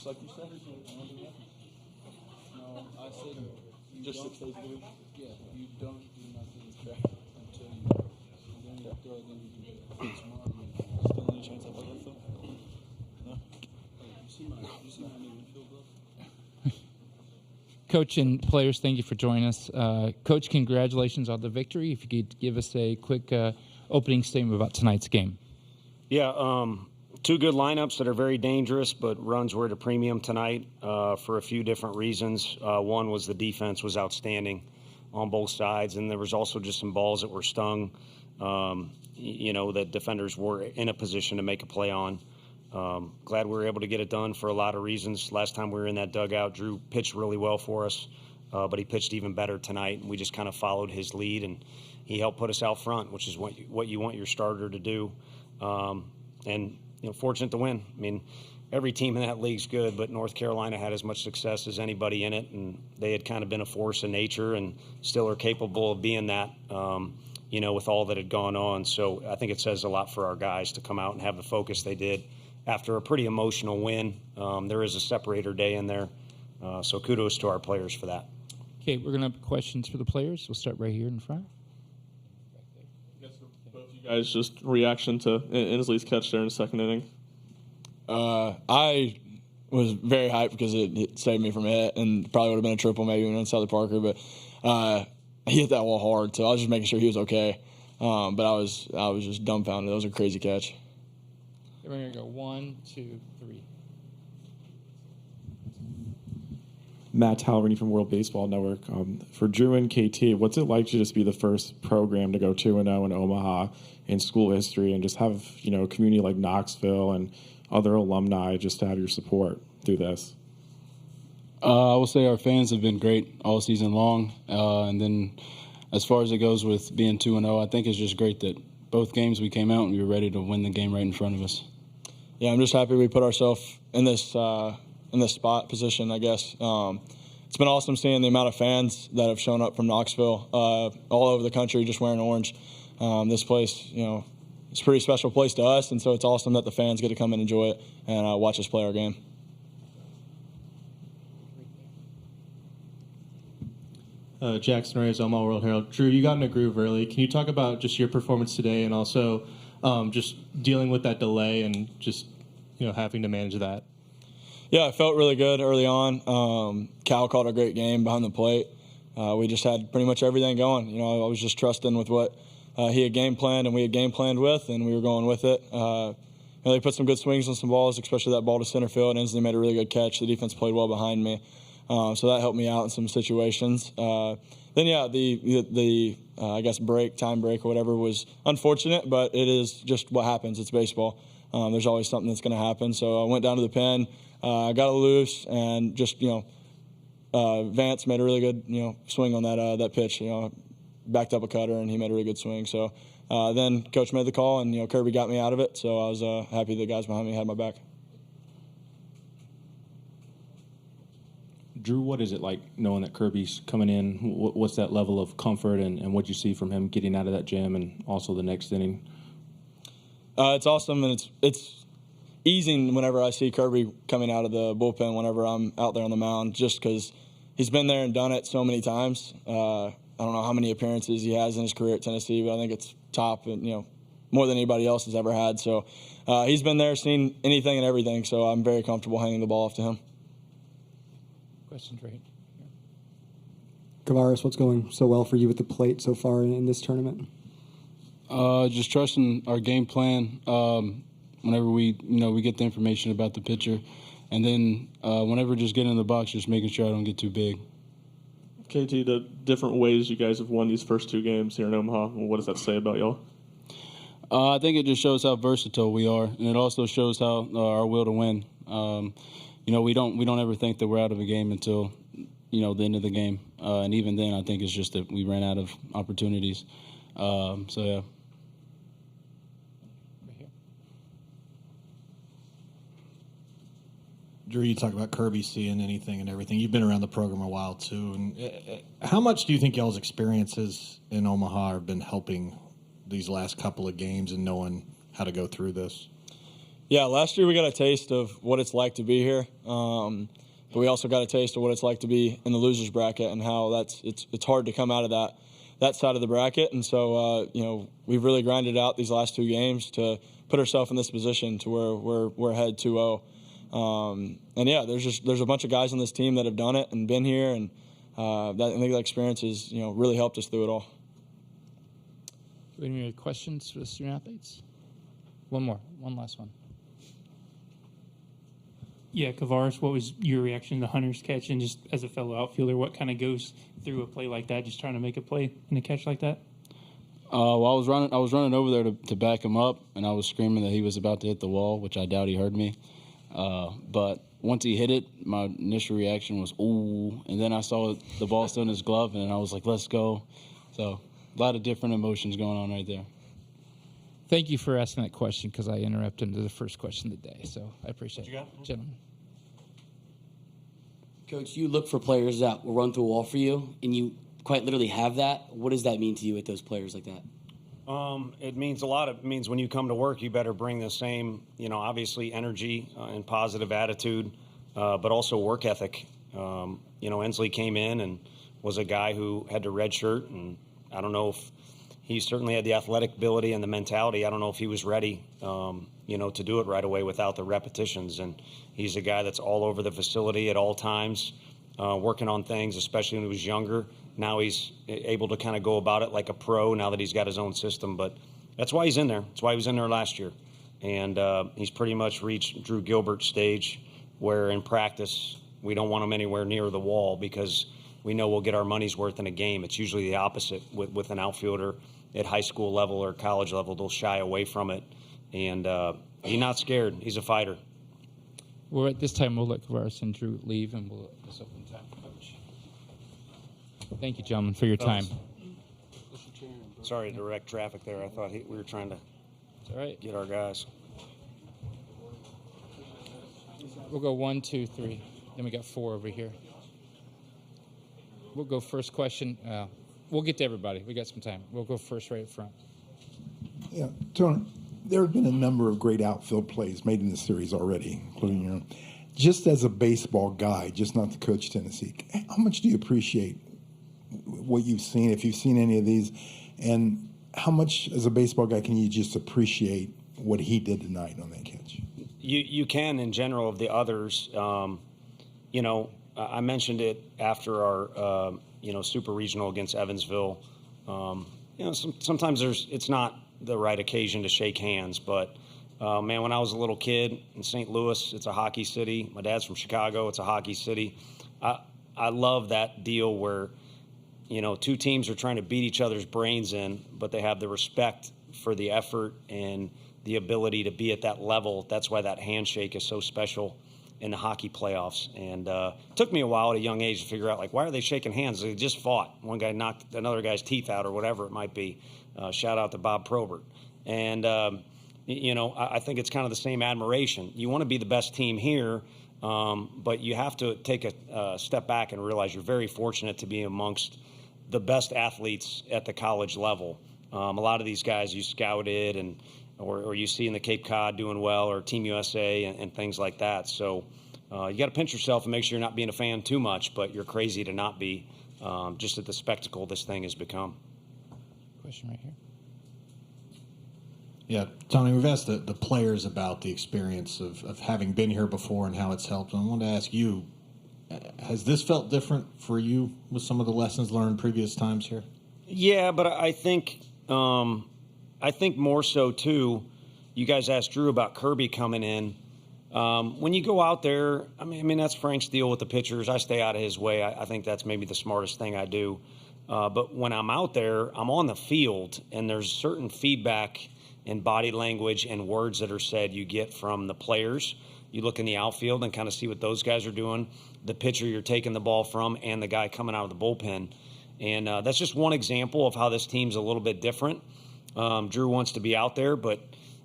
just like you said. No, I said Just 6 days a week. Yeah, you don't do nothing until you then you throw it in tomorrow. Still any chance I play that though? No. You see my new infield glove? Coach and players, thank you for joining us. Coach, congratulations on the victory. If you could give us a quick opening statement about tonight's game. Yeah, two good lineups that are very dangerous, but runs were at a premium tonight for a few different reasons. One was the defense was outstanding on both sides, and there was also just some balls that were stung, that defenders were in a position to make a play on. Glad we were able to get it done for a lot of reasons. Last time we were in that dugout, Drew pitched really well for us, but he pitched even better tonight, and we just kind of followed his lead, and he helped put us out front, which is what you want your starter to do. And fortunate to win. I mean, every team in that league's good, but North Carolina had as much success as anybody in it, and they had kind of been a force in nature and still are capable of being that, with all that had gone on. So I think it says a lot for our guys to come out and have the focus they did after a pretty emotional win. There is a separator day in there, so kudos to our players for that. Okay, we're going to have questions for the players. We'll start right here in front. I guess for both you guys, just reaction to Inslee's catch there in the second inning. I was very hyped because it saved me from a hit and probably would have been a triple maybe even inside the Parker, but he hit that wall hard, so I was just making sure he was okay. But I was just dumbfounded. That was a crazy catch. We're going to go 1, 2, 3. Matt Halverini from World Baseball Network. For Drew and KT, what's it like to just be the first program to go 2-0 in Omaha in school history and just have, a community like Knoxville and other alumni just to have your support through this? I will say our fans have been great all season long. And then as far as it goes with being 2-0, I think it's just great that both games we came out and we were ready to win the game right in front of us. Yeah, I'm just happy we put ourselves in this spot position, I guess. It's been awesome seeing the amount of fans that have shown up from Knoxville all over the country just wearing orange. This place, it's a pretty special place to us, and so it's awesome that the fans get to come and enjoy it and watch us play our game. Jackson Reyes, Omaha World Herald. Drew, you got in a groove early. Can you talk about just your performance today and also just dealing with that delay and just having to manage that? Yeah, I felt really good early on. Cal called a great game behind the plate. We just had pretty much everything going. I was just trusting with what he had game planned and we had game planned with, and we were going with it. They put some good swings on some balls, especially that ball to center field. Inslee made a really good catch. The defense played well behind me. So that helped me out in some situations. Then, the time break or whatever was unfortunate, but it is just what happens. It's baseball. There's always something that's going to happen. So I went down to the pen, got it loose, and just, Vance made a really good, swing on that pitch. Backed up a cutter, and he made a really good swing. So then Coach made the call, and, Kirby got me out of it. So I was happy the guys behind me had my back. Drew, what is it like knowing that Kirby's coming in? What's that level of comfort and what you see from him getting out of that jam and also the next inning? It's awesome, and it's easing whenever I see Kirby coming out of the bullpen whenever I'm out there on the mound, just because he's been there and done it so many times. I don't know how many appearances he has in his career at Tennessee, but I think it's top and, more than anybody else has ever had. So he's been there, seen anything and everything, so I'm very comfortable handing the ball off to him. Questions right here. Kavares, what's going so well for you at the plate so far in this tournament? Just trusting our game plan. Whenever we get the information about the pitcher, and then whenever just getting in the box, just making sure I don't get too big. KT, the different ways you guys have won these first two games here in Omaha, what does that say about y'all? I think it just shows how versatile we are, and it also shows how our will to win. We don't ever think that we're out of a game until the end of the game, and even then, I think it's just that we ran out of opportunities. So yeah. Drew, you talk about Kirby seeing anything and everything. You've been around the program a while too. And how much do you think y'all's experiences in Omaha have been helping these last couple of games and knowing how to go through this? Yeah, last year we got a taste of what it's like to be here, but we also got a taste of what it's like to be in the losers bracket and how it's hard to come out of that side of the bracket. And so we've really grinded out these last 2 games to put ourselves in this position to where we're ahead 2-0. And yeah, there's a bunch of guys on this team that have done it and been here, and I think that experience has really helped us through it all. Any other questions for the student athletes? One last one. Yeah, Kavares, what was your reaction to Hunter's catch? And just as a fellow outfielder, what kind of goes through a play like that, just trying to make a play in a catch like that? Well, I was running over there to back him up, and I was screaming that he was about to hit the wall, which I doubt he heard me. But once he hit it, my initial reaction was, ooh. And then I saw the ball still in his glove, and I was like, let's go. So a lot of different emotions going on right there. Thank you for asking that question because I interrupted into the first question of the day. So I appreciate it. Gentlemen. Coach, you look for players that will run through a wall for you, and you quite literally have that. What does that mean to you with those players like that? It means a lot. It means when you come to work, you better bring the same, obviously energy and positive attitude, but also work ethic. Ensley came in and was a guy who had to redshirt, and I don't know if he certainly had the athletic ability and the mentality. I don't know if he was ready, to do it right away without the repetitions. And he's a guy that's all over the facility at all times, working on things, especially when he was younger. Now he's able to kind of go about it like a pro now that he's got his own system. But that's why he's in there. That's why he was in there last year. And he's pretty much reached Drew Gilbert's stage where in practice we don't want him anywhere near the wall because we know we'll get our money's worth in a game. It's usually the opposite with an outfielder at high school level or college level. They'll shy away from it. And he's not scared. He's a fighter. Well, at this time, we'll let Kavares and Drew leave, and we'll let this open time for Coach. Thank you, gentlemen, for your time. Sorry to direct traffic there. I thought we were trying to get our guys. We'll go 1, 2, 3. Then we got 4 over here. We'll go first question. We'll get to everybody. We got some time. We'll go first right up front. Yeah, Tony, there have been a number of great outfield plays made in the series already, including your own. Just as a baseball guy, just not to coach Tennessee, how much do you appreciate what you've seen, if you've seen any of these, and how much as a baseball guy can you just appreciate what he did tonight on that catch? You can, in general, of the others. I mentioned it after our, super regional against Evansville. Sometimes it's not the right occasion to shake hands, but when I was a little kid in St. Louis, it's a hockey city. My dad's from Chicago. It's a hockey city. I love that deal where, two teams are trying to beat each other's brains in, but they have the respect for the effort and the ability to be at that level. That's why that handshake is so special in the hockey playoffs. And it took me a while at a young age to figure out, why are they shaking hands? They just fought. One guy knocked another guy's teeth out or whatever it might be. Shout out to Bob Probert. And, I think it's kind of the same admiration. You want to be the best team here, but you have to take a step back and realize you're very fortunate to be amongst the best athletes at the college level. A lot of these guys you scouted or you see in the Cape Cod doing well, or Team USA and things like that. So you got to pinch yourself and make sure you're not being a fan too much, but you're crazy to not be, just at the spectacle this thing has become. Question right here. Yeah, Tony, we've asked the players about the experience of having been here before and how it's helped. And I wanted to ask you, has this felt different for you with some of the lessons learned previous times here? Yeah, but I think more so, too, you guys asked Drew about Kirby coming in. When you go out there, I mean that's Frank's deal with the pitchers. I stay out of his way. I think that's maybe the smartest thing I do. But when I'm out there, I'm on the field, and there's certain feedback and body language and words that are said you get from the players. You look in the outfield and kind of see what those guys are doing, the pitcher you're taking the ball from, and the guy coming out of the bullpen. And that's just one example of how this team's a little bit different. Drew wants to be out there, but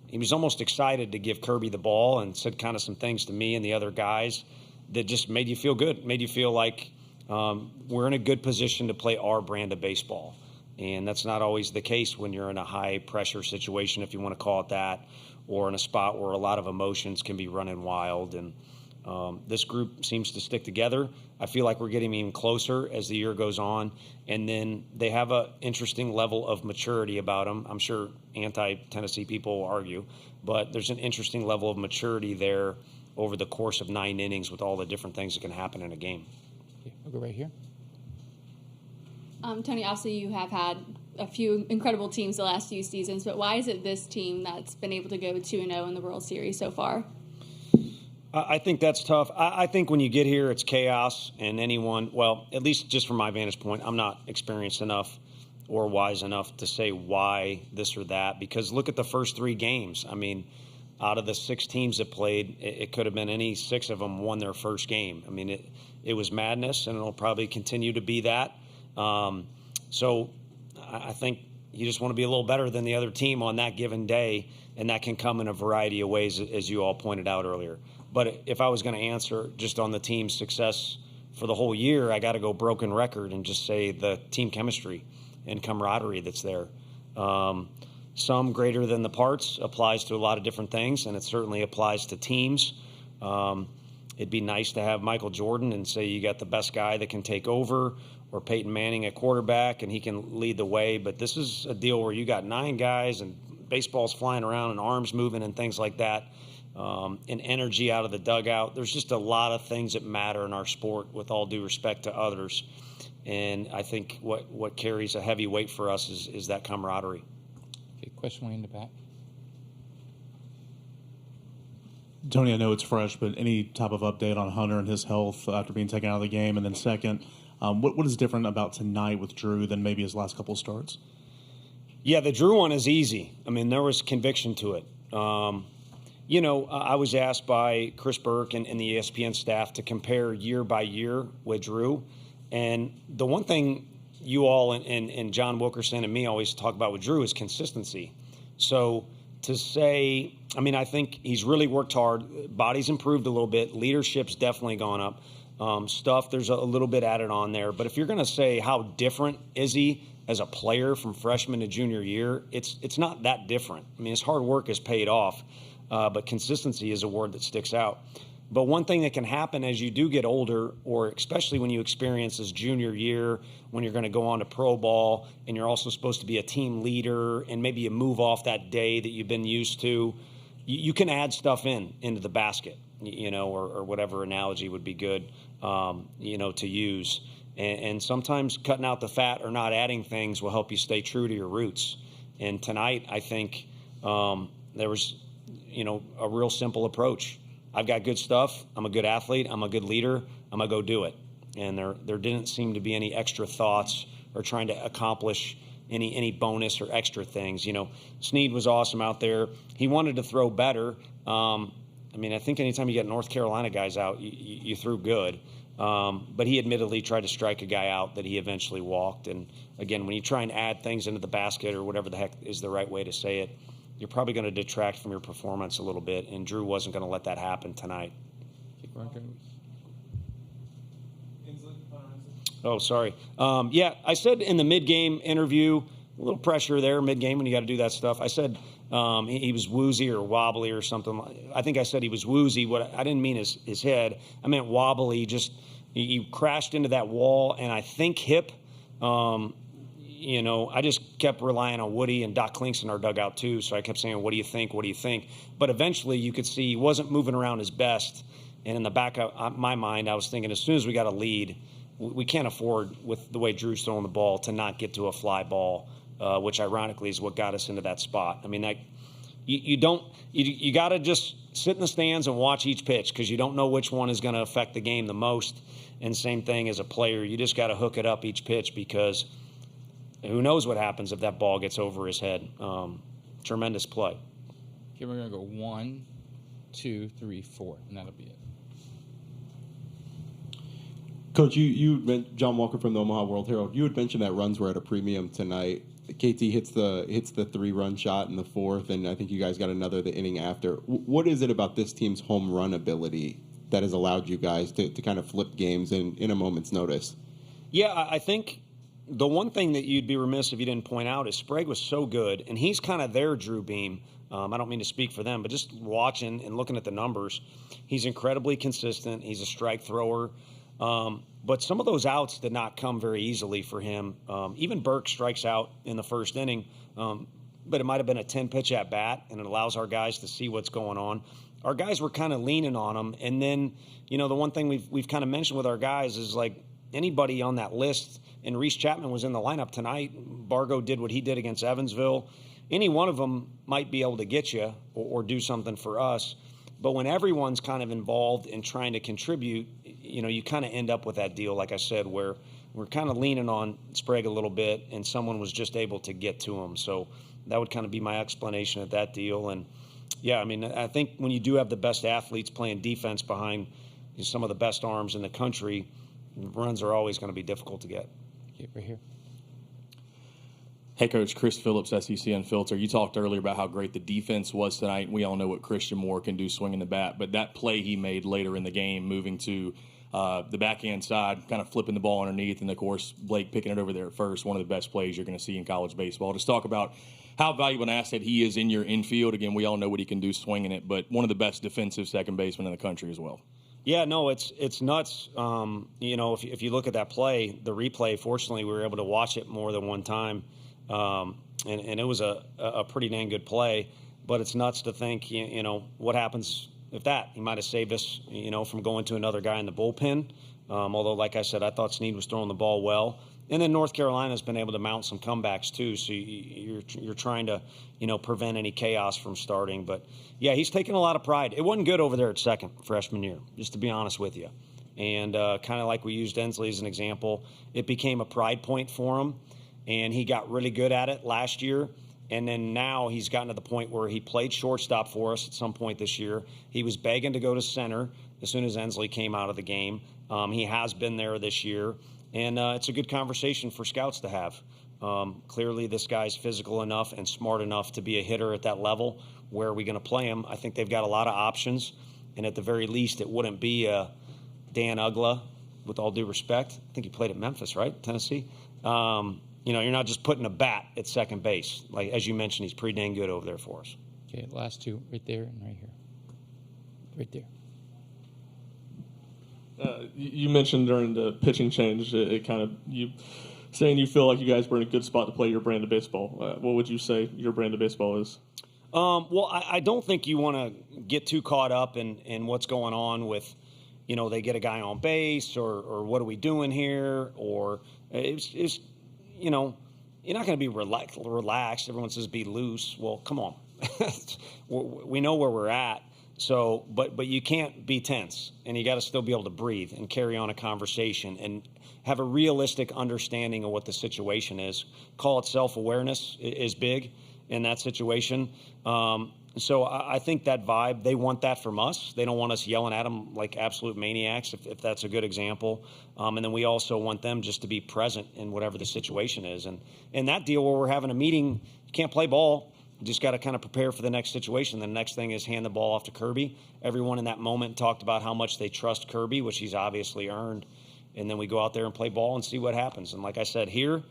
he was almost excited to give Kirby the ball and said kind of some things to me and the other guys that just made you feel good, made you feel like we're in a good position to play our brand of baseball. And that's not always the case when you're in a high-pressure situation, if you want to call it that, or in a spot where a lot of emotions can be running wild. And this group seems to stick together. I feel like we're getting even closer as the year goes on. And then they have an interesting level of maturity about them. I'm sure anti-Tennessee people will argue, but there's an interesting level of maturity there over the course of 9 innings with all the different things that can happen in a game. Okay, we'll go right here. Tony, obviously you have had a few incredible teams the last few seasons, but why is it this team that's been able to go 2-0 in the World Series so far? I think that's tough. I think when you get here, it's chaos, and anyone, well, at least just from my vantage point, I'm not experienced enough or wise enough to say why this or that, because look at the first 3 games. I mean, out of the 6 teams that played, it could have been any 6 of them won their first game. I mean, it was madness, and it'll probably continue to be that. So I think you just want to be a little better than the other team on that given day, and that can come in a variety of ways, as you all pointed out earlier. But if I was going to answer just on the team's success for the whole year, I got to go broken record and just say the team chemistry and camaraderie that's there. Some greater than the parts applies to a lot of different things, and it certainly applies to teams. It'd be nice to have Michael Jordan and say you got the best guy that can take over, or Peyton Manning at quarterback and he can lead the way. But this is a deal where you got 9 guys and baseball's flying around and arms moving and things like that, and energy out of the dugout. There's just a lot of things that matter in our sport, with all due respect to others. And I think what carries a heavy weight for us is that camaraderie. Okay, question way in the back. Tony, I know it's fresh, but any type of update on Hunter and his health after being taken out of the game? And then second, what is different about tonight with Drew than maybe his last couple of starts? Yeah, the Drew one is easy. I mean, there was conviction to it. I was asked by Chris Burke and the ESPN staff to compare year by year with Drew. And the one thing you all and John Wilkerson and me always talk about with Drew is consistency. So to say, I mean, I think he's really worked hard. Body's improved a little bit. Leadership's definitely gone up. There's a little bit added on there. But if you're going to say how different is he as a player from freshman to junior year, it's not that different. I mean, his hard work has paid off, but consistency is a word that sticks out. But one thing that can happen as you do get older, or especially when you experience this junior year, when you're going to go on to pro ball and you're also supposed to be a team leader, and maybe you move off that day that you've been used to, you can add stuff into the basket, or whatever analogy would be good, to use. And sometimes cutting out the fat or not adding things will help you stay true to your roots. And tonight, I think there was, a real simple approach. I've got good stuff. I'm a good athlete. I'm a good leader. I'm going to go do it. And there didn't seem to be any extra thoughts or trying to accomplish any bonus or extra things. Snead was awesome out there. He wanted to throw better. I think anytime you get North Carolina guys out, you threw good. But he admittedly tried to strike a guy out that he eventually walked. And, again, when you try and add things into the basket, or whatever the heck is the right way to say it, you're probably going to detract from your performance a little bit, and Drew wasn't going to let that happen tonight. Oh, sorry. I said in the mid-game interview, a little pressure there mid-game when you got to do that stuff. I said he was woozy or wobbly or something. I think I said he was woozy. What I didn't mean his head. I meant wobbly. Just he crashed into that wall, and I think hip. I just kept relying on Woody, and Doc Klink's in our dugout too, so I kept saying, what do you think, what do you think? But eventually you could see he wasn't moving around his best, and in the back of my mind I was thinking, as soon as we got a lead, we can't afford, with the way Drew's throwing the ball, to not get to a fly ball, which ironically is what got us into that spot. I mean, you got to just sit in the stands and watch each pitch, because you don't know which one is going to affect the game the most. And same thing as a player, you just got to hook it up each pitch, because who knows what happens if that ball gets over his head. Tremendous play. Okay, we're going to go 1, 2, 3, 4, and that'll be it. Coach, John Walker from the Omaha World Herald, you had mentioned that runs were at a premium tonight. KT hits the 3-run shot in the 4th, and I think you guys got another the inning after. What is it about this team's home run ability that has allowed you guys to kind of flip games in a moment's notice? Yeah, I think the one thing that you'd be remiss if you didn't point out is Sprague was so good, and he's kind of their Drew Beam. I don't mean to speak for them, but just watching and looking at the numbers, he's incredibly consistent. He's a strike thrower. But some of those outs did not come very easily for him. Even Burke strikes out in the first inning, but it might have been a 10-pitch at bat, and it allows our guys to see what's going on. Our guys were kind of leaning on him. And then, the one thing we've kind of mentioned with our guys is, like, anybody on that list, and Reese Chapman was in the lineup tonight. Bargo did what he did against Evansville. Any one of them might be able to get you or do something for us. But when everyone's kind of involved in trying to contribute, you kind of end up with that deal, like I said, where we're kind of leaning on Sprague a little bit, and someone was just able to get to him. So that would kind of be my explanation of that deal. And, yeah, I mean, I think when you do have the best athletes playing defense behind some of the best arms in the country, runs are always going to be difficult to get. Okay, right here. Hey, Coach, Chris Phillips, SEC Unfiltered. You talked earlier about how great the defense was tonight. We all know what Christian Moore can do swinging the bat, but that play he made later in the game, moving to the backhand side, kind of flipping the ball underneath, and, of course, Blake picking it over there at first, one of the best plays you're going to see in college baseball. Just talk about how valuable an asset he is in your infield. Again, we all know what he can do swinging it, but one of the best defensive second basemen in the country as well. Yeah, no, it's nuts. If you look at that play, the replay, fortunately, we were able to watch it more than one time. And it was a pretty dang good play, but it's nuts to think, what happens if that? He might have saved us, from going to another guy in the bullpen. Although, like I said, I thought Snead was throwing the ball well. And then North Carolina's been able to mount some comebacks too. So you're trying to, prevent any chaos from starting. But yeah, he's taking a lot of pride. It wasn't good over there at second freshman year, just to be honest with you. And kind of like we used Ensley as an example, it became a pride point for him. And he got really good at it last year. And then now he's gotten to the point where he played shortstop for us at some point this year. He was begging to go to center as soon as Ensley came out of the game. He has been there this year. And it's a good conversation for scouts to have. Clearly, this guy's physical enough and smart enough to be a hitter at that level. Where are we going to play him? I think they've got a lot of options. And at the very least, it wouldn't be Dan Ugla, with all due respect. I think he played at Memphis, right? Tennessee. You're not just putting a bat at second base. Like, as you mentioned, he's pretty dang good over there for us. Okay, last two, right there and right here. Right there. You mentioned during the pitching change, it kind of you saying you feel like you guys were in a good spot to play your brand of baseball. What would you say your brand of baseball is? Well, I don't think you want to get too caught up in what's going on with, they get a guy on base or what are we doing here? Or it's you're not going to be relaxed. Everyone says be loose. Well, come on. We know where we're at. So, but you can't be tense, and you got to still be able to breathe and carry on a conversation and have a realistic understanding of what the situation is. Call it self-awareness is big in that situation. So I think that vibe, they want that from us. They don't want us yelling at them like absolute maniacs, if that's a good example. And then we also want them just to be present in whatever the situation is. And in that deal where we're having a meeting, you can't play ball. You just got to kind of prepare for the next situation. The next thing is hand the ball off to Kirby. Everyone in that moment talked about how much they trust Kirby, which he's obviously earned. And then we go out there and play ball and see what happens. And like I said, here,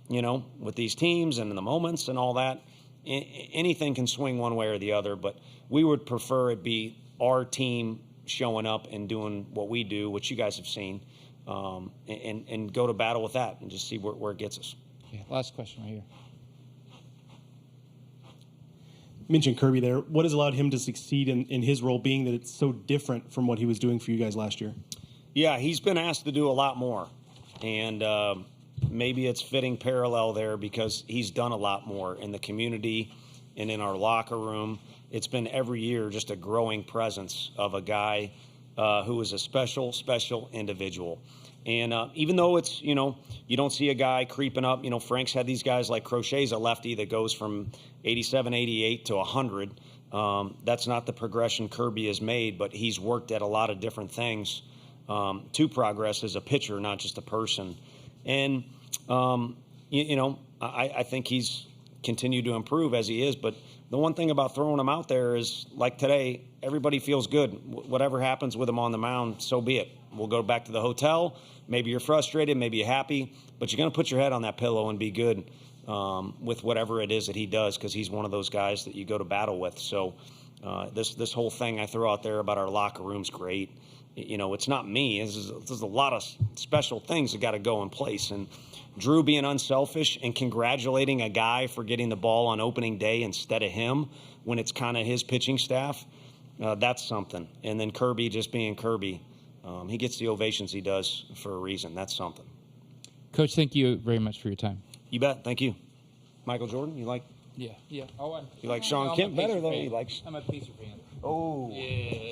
with these teams and in the moments and all that, anything can swing one way or the other. But we would prefer it be our team showing up and doing what we do, which you guys have seen, and go to battle with that and just see where it gets us. Okay, last question right here. Mentioned Kirby there. What has allowed him to succeed in his role, being that it's so different from what he was doing for you guys last year? Yeah, he's been asked to do a lot more. And maybe it's fitting parallel there because he's done a lot more in the community and in our locker room. It's been every year just a growing presence of a guy who is a special individual. And even though it's, you don't see a guy creeping up, Frank's had these guys like Crochet's a lefty that goes from 87, 88 to 100. That's not the progression Kirby has made, but he's worked at a lot of different things to progress as a pitcher, not just a person. And, I think he's continued to improve as he is. But the one thing about throwing him out there is, like today, everybody feels good. Whatever happens with him on the mound, so be it. We'll go back to the hotel. Maybe you're frustrated, maybe you're happy, but you're going to put your head on that pillow and be good with whatever it is that he does, because he's one of those guys that you go to battle with. So this whole thing I throw out there about our locker room's great. You know, it's not me. There's a lot of special things that got to go in place. And Drew being unselfish and congratulating a guy for getting the ball on opening day instead of him when it's kind of his pitching staff, that's something. And then Kirby just being Kirby. He gets the ovations he does for a reason. That's something. Coach, thank you very much for your time. You bet. Thank you. Michael Jordan, you like? Yeah. Oh, You like Sean Kemp better, though? I'm a Pacer fan. Oh. Yeah.